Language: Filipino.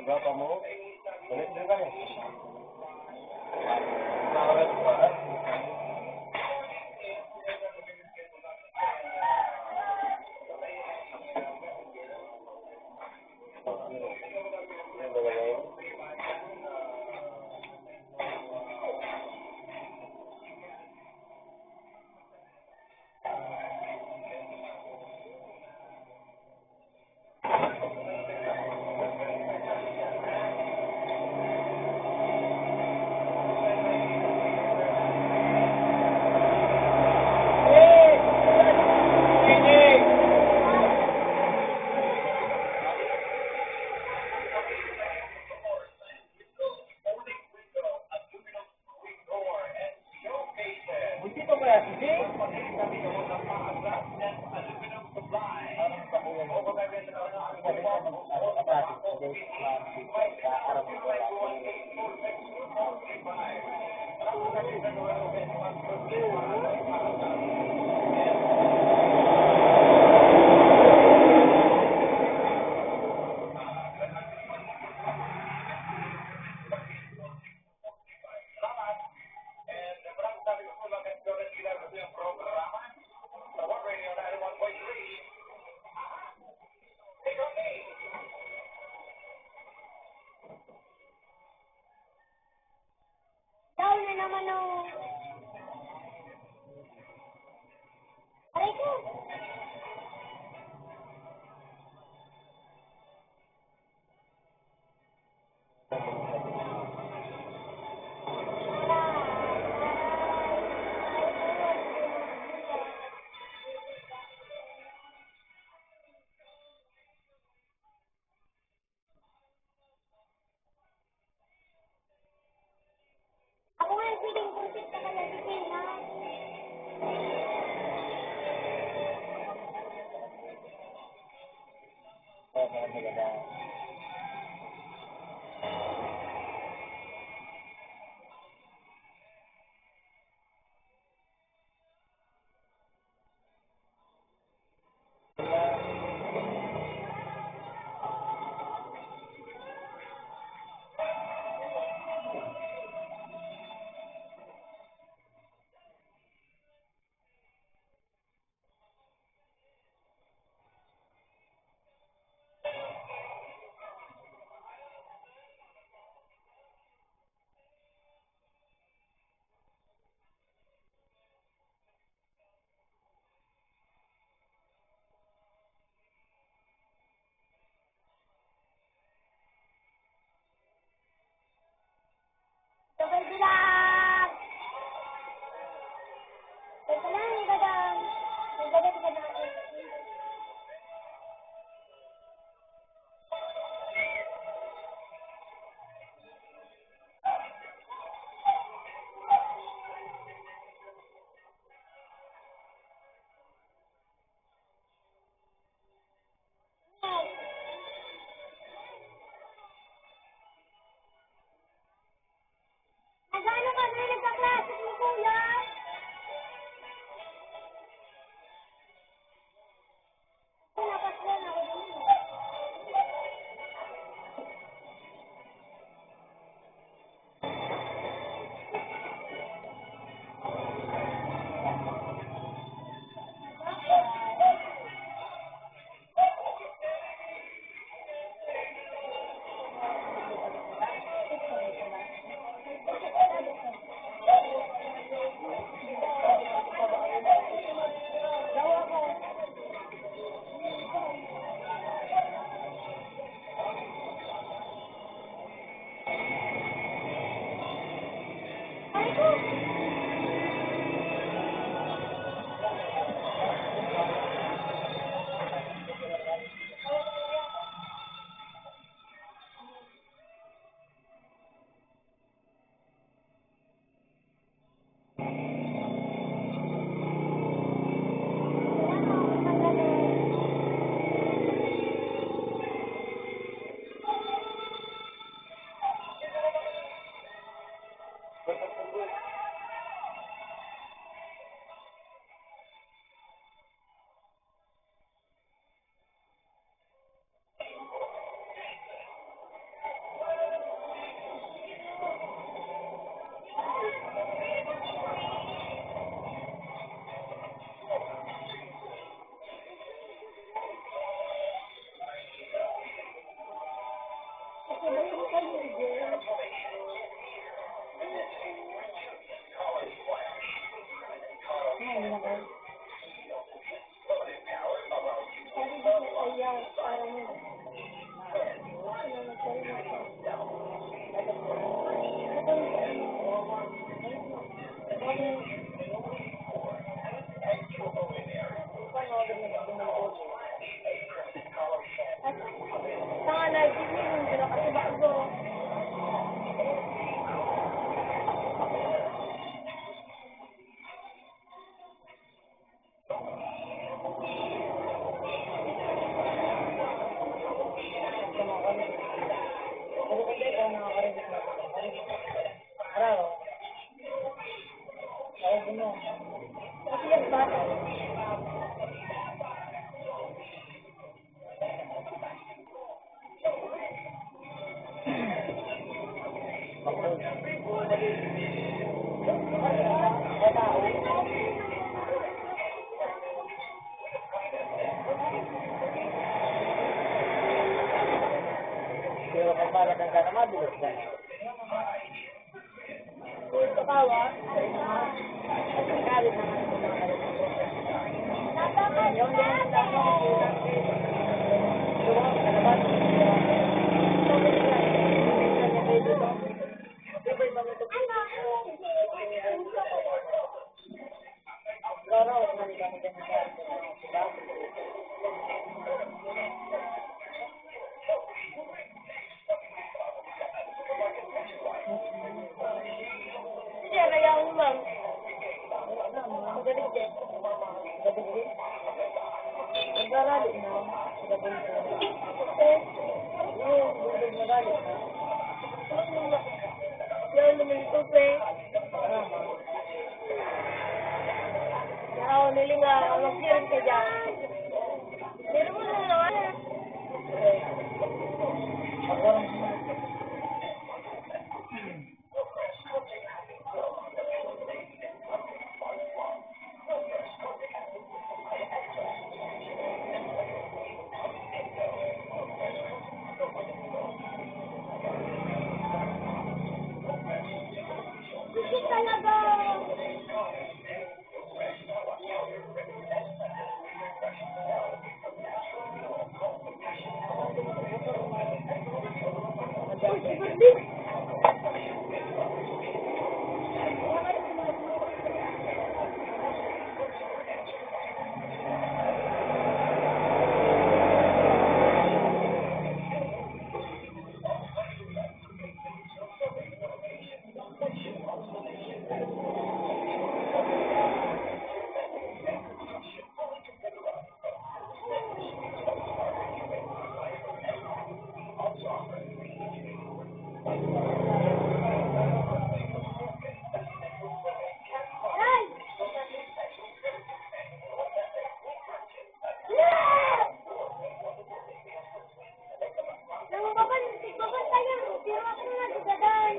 Berapa mo? Balik din kami. Down na naman ang... Aray ko! Ako nga yung feeling bullshit na kalalitin, ha? Sabay bilang! Teka lang, gadang. Gadang. Nagano ka na nagka-classes mo, kuya? hindi na kayo. Sabi ko sa iyo, parang yun. Saka nag-give yung dito kasi bago. Kasi yung bata. Pero kung para kang mabilis ka. Ito kawa. Galit naman ito mga Napakasya. yung lumang mo, kulang kayo. Lumang sa labas. Siya na yung ma'am. Magaling din. Nagdarali na. Yung lumintog eh. Ako niling mag-hearing ka dyan. Pero mo lang naman. Hindi talaga. Ay! Nang babantay yan. Pero ako na nagdadaan.